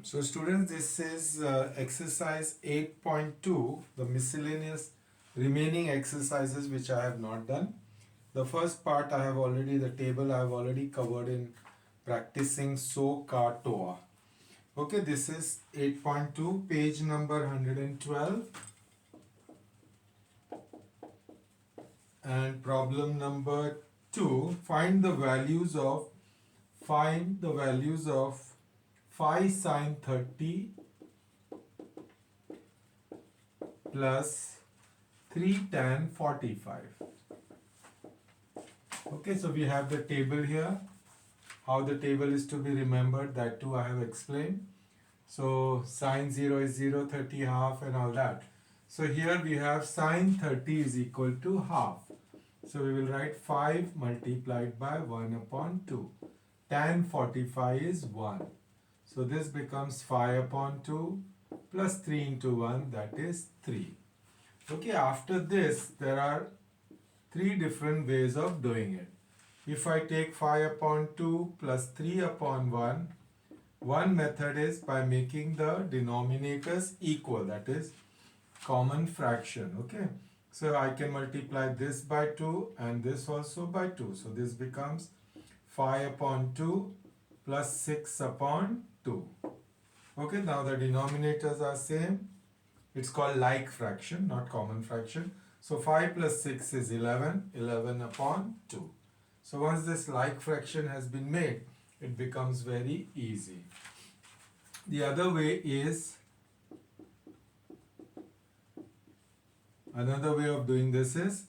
So students, this is exercise 8.2, the miscellaneous remaining exercises which I have not done. The first part I have already, the table I have already covered in practicing so ka toa. Okay, this is 8.2, page number 112, and problem number 2, find the values of phi sine 30 plus 3 tan 45. Okay, so we have the table here. How the table is to be remembered, that too I have explained. So sine 0 is 0, 30 half and all that. So here we have sine 30 is equal to half. So we will write 5 multiplied by 1 upon 2. Tan 45 is 1. So this becomes 5 upon 2 plus 3 into 1, that is 3. Okay, after this there are 3 different ways of doing it. If I take 5 upon 2 plus 3 upon 1, one method is by making the denominators equal, that is common fraction. Okay, so I can multiply this by 2 and this also by 2. So this becomes 5 upon 2 plus 6 upon 2. Okay, now the denominators are same. It's called like fraction, not common fraction. So 5 plus 6 is 11, 11 upon 2. So once this like fraction has been made, it becomes very easy. The other way is, another way of doing this is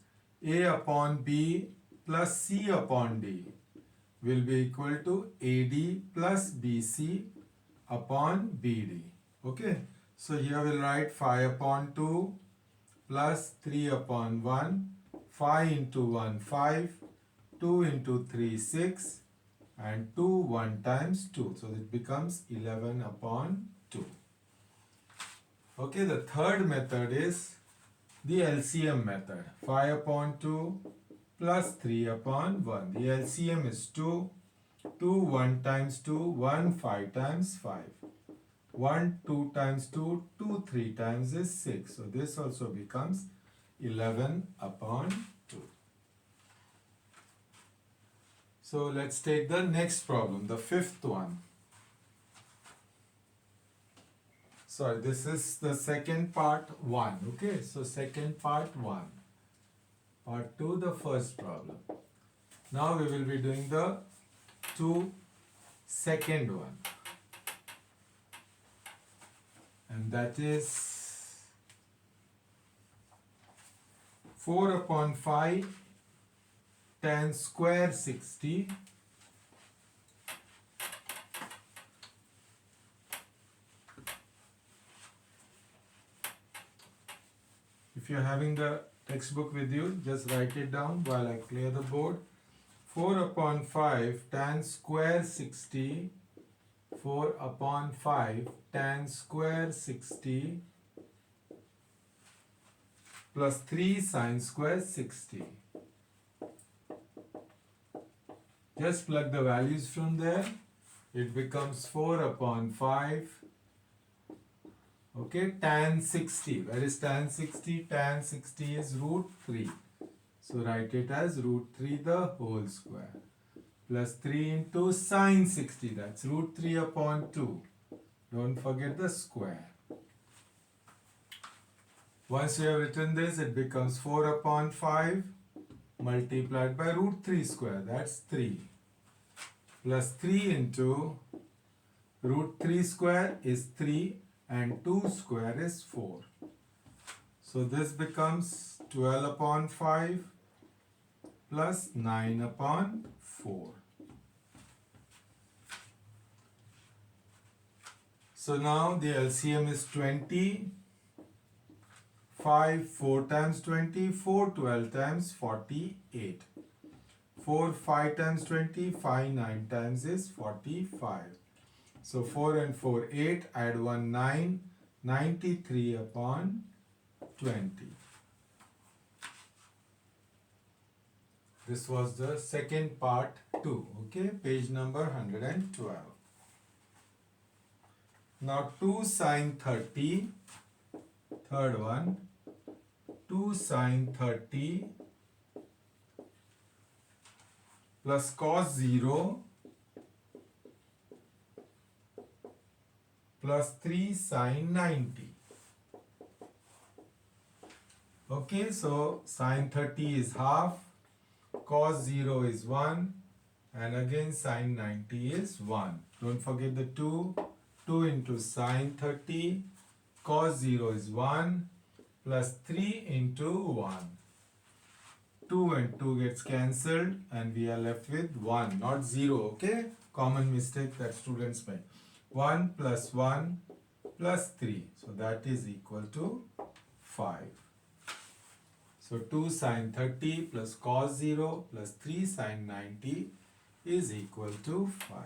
A upon B plus C upon D will be equal to AD plus BC upon BD. Okay, so here we'll write 5 upon 2 plus 3 upon 1, 5 into 1 5, 2 into 3 6, and 2 1 times 2. So it becomes 11 upon 2. Okay, the third method is the LCM method. 5 upon 2 plus 3 upon 1. The LCM is 2. 2 1 times 2, 1 5 times 5. 1 2 times 2, 2 3 times is 6. So this also becomes 11 upon 2. So let's take the next problem, the fifth one. Sorry, this is the second part 1. Okay, so second part 1. Part 2, the first problem. Now we will be doing the second one. And that is 4 upon 5 tan square 60 if you're having the textbook with you, just write it down while I clear the board. 4 upon 5 tan square 60, 4 upon 5 tan square 60 plus 3 sine square 60. Just plug the values from there. It becomes 4 upon 5. Okay, tan 60. Where is tan 60? Tan 60 is root 3. So write it as root 3 the whole square. Plus 3 into sine 60. That's root 3 upon 2. Don't forget the square. Once you have written this, it becomes 4 upon 5 multiplied by root 3 square. That's 3. Plus 3 into root 3 square is 3 and 2 square is 4. So this becomes 12 upon 5 plus 9 upon 4. So now the LCM is 20. 5 4 times 20, 4 12 times 48. 4 5 times 20, 5 9 times is 45. So 4 and 4 8, add 1 9, 93 upon 20. This was the second part 2. Okay, page number 112. Now 2 sine 30, third one, 2 sine 30 plus cos 0 plus 3 sine 90. Okay, so sine 30 is half, cos 0 is 1, and again sine 90 is 1. Don't forget the 2. 2 into sine 30, cos 0 is 1, plus 3 into 1. 2 and 2 gets cancelled and we are left with 1, not 0, okay? Common mistake that students make. 1 plus 1 plus 3, so that is equal to 5. So 2 sine 30 plus cos 0 plus 3 sine 90 is equal to 5.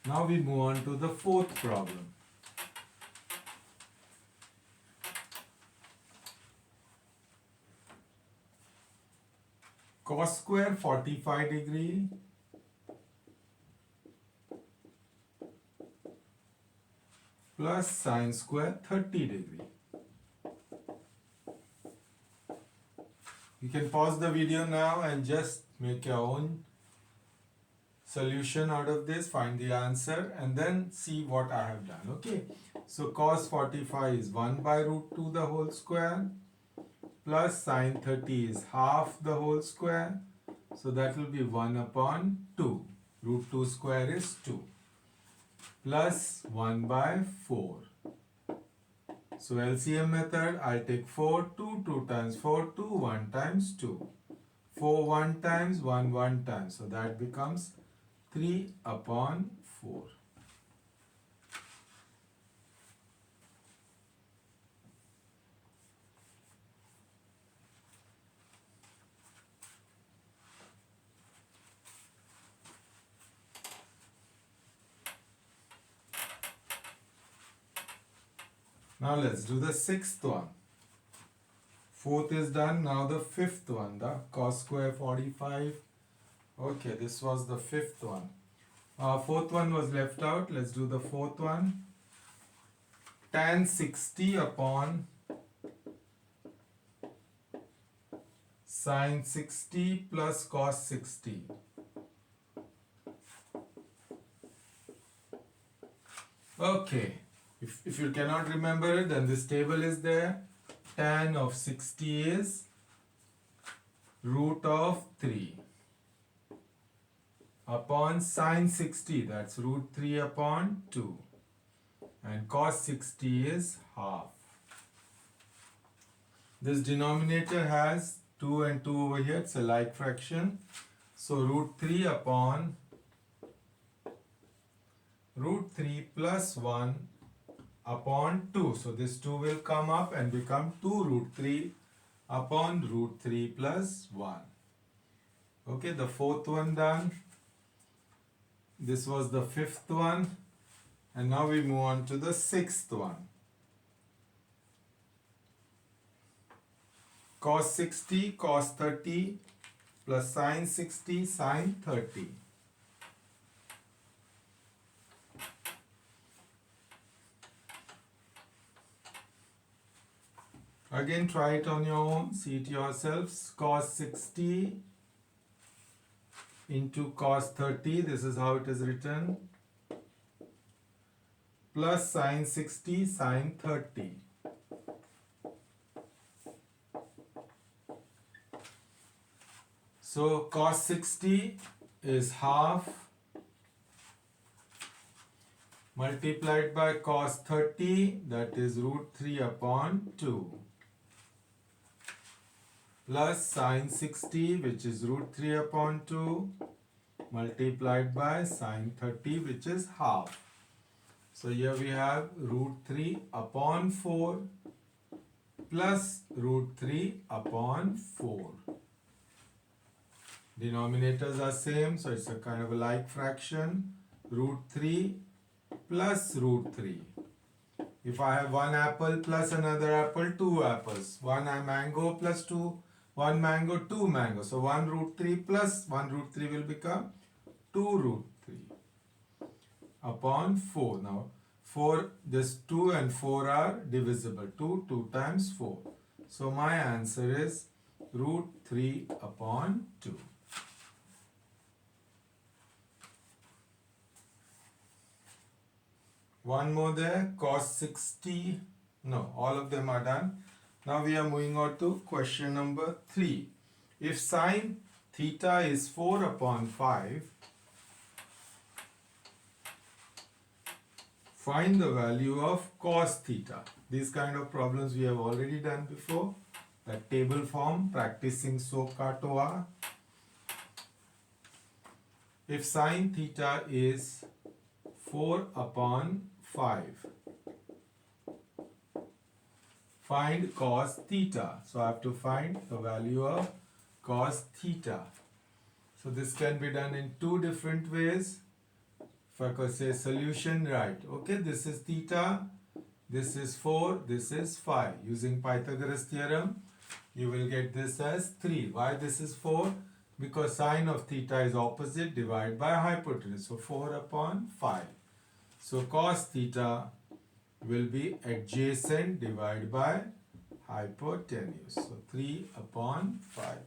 Now we move on to the fourth problem. Cos square 45 degree plus sine square 30 degree. You can pause the video now and just make your own solution out of this, find the answer and then see what I have done. Okay, so cos 45 is 1 by root 2 the whole square plus sine 30 is half the whole square, so that will be 1 upon 2. Root 2 square is 2 plus 1 by 4. So LCM method, I'll take 4, 2, 2 times 4, 2, 1 times 2. 4 1 times, 1 1 times, so that becomes 3 upon 4. Now let's do the sixth one. Fourth is done, now the fifth one, the cos square 45. Okay, this was the fifth one. Fourth one was left out, let's do the fourth one. Tan 60 upon sine 60 plus cos 60. Okay, if you cannot remember it, then this table is there. Tan of 60 is root of 3 upon sine 60, that's root 3 upon 2, and cos 60 is half. This denominator has 2 and 2 over here, it's a like fraction, so root 3 upon root 3 plus 1 upon 2, so this 2 will come up and become 2 root 3 upon root 3 plus 1. Okay, the fourth one done. This was the fifth one, and now we move on to the sixth one. Cos 60 cos 30 plus sine 60 sine 30. Again, try it on your own, see it yourselves. Cos 60 into cos 30, this is how it is written, plus sine 60 sine 30. So cos 60 is half multiplied by cos 30, that is root 3 upon 2, plus sine 60, which is root 3 upon 2, multiplied by sine 30, which is half. So here we have root 3 upon 4 plus root 3 upon 4. Denominators are same, so it's a kind of a like fraction. Root 3 plus root 3. If I have one apple plus another apple, two apples. One mango plus one mango, two mangoes. So 1 root 3 plus 1 root 3 will become 2 root 3. upon 4. Now 4, this 2 and 4 are divisible. 2 times 4. So my answer is root 3 upon 2. One more there, cos 60. No, all of them are done. Now we are moving on to question number 3. If sine theta is 4 upon 5, find the value of cos theta. These kind of problems we have already done before. The table form, practicing so katoa. If sine theta is 4 upon 5, find cos theta. So I have to find the value of cos theta. So this can be done in two different ways. If I could say solution, right? Okay, this is theta, this is 4, this is 5. Using Pythagoras theorem, you will get this as 3. Why this is 4? Because sine of theta is opposite divided by hypotenuse. So 4 upon 5. So cos theta will be adjacent divided by hypotenuse. So 3 upon 5.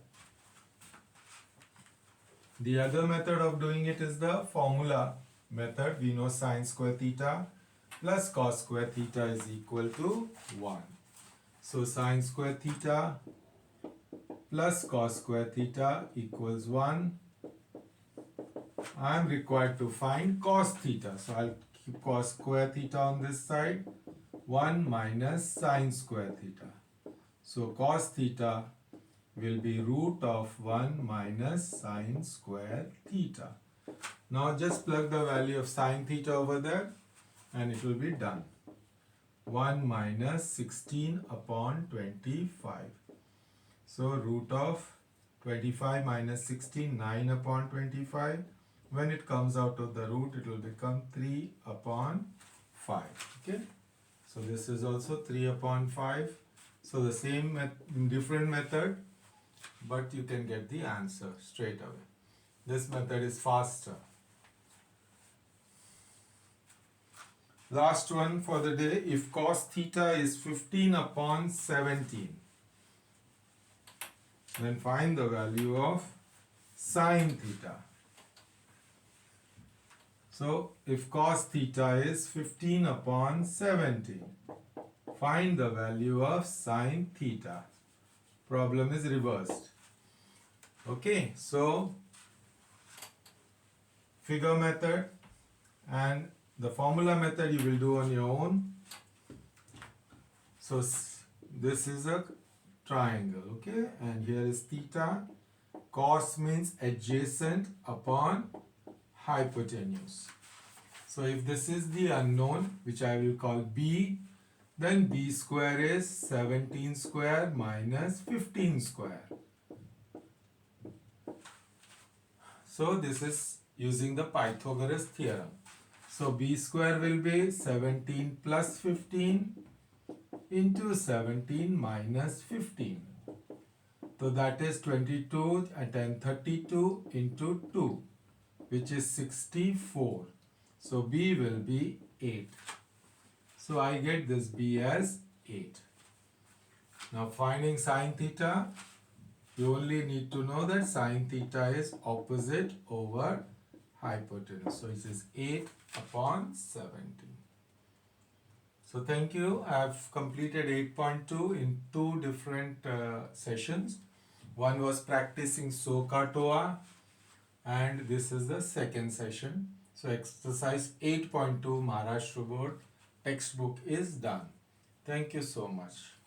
The other method of doing it is the formula method. We know sine square theta plus cos square theta is equal to 1. So sine square theta plus cos square theta equals 1. I am required to find cos theta. So I'll keep cos square theta on this side. 1 minus sine square theta. So cos theta will be root of 1 minus sine square theta. Now just plug the value of sine theta over there and it will be done. 1 minus 16 upon 25. So root of 25 minus 16, 9 upon 25. When it comes out of the root, it will become 3 upon 5. Okay. So this is also 3 upon 5. So the same different method, but you can get the answer straight away. This method is faster. Last one for the day. If cos theta is 15 upon 17, then find the value of sine theta. So if cos theta is 15 upon 17, find the value of sine theta. Problem is reversed. Okay, so figure method and the formula method you will do on your own. So this is a triangle, okay, and here is theta. Cos means adjacent upon hypotenuse. So if this is the unknown, which I will call b, then b square is 17 square minus 15 square. So this is using the Pythagoras theorem. So b square will be 17 plus 15 into 17 minus 15. So that is 22 and 32 into 2, which is 64. So b will be 8. So I get this b as 8. Now finding sine theta, you only need to know that sine theta is opposite over hypotenuse. So it is 8 upon 17. So thank you. I have completed 8.2 in two different sessions. One was practicing SOHCAHTOA and this is the second session. So exercise 8.2 Maharashtra board textbook is done. Thank you so much.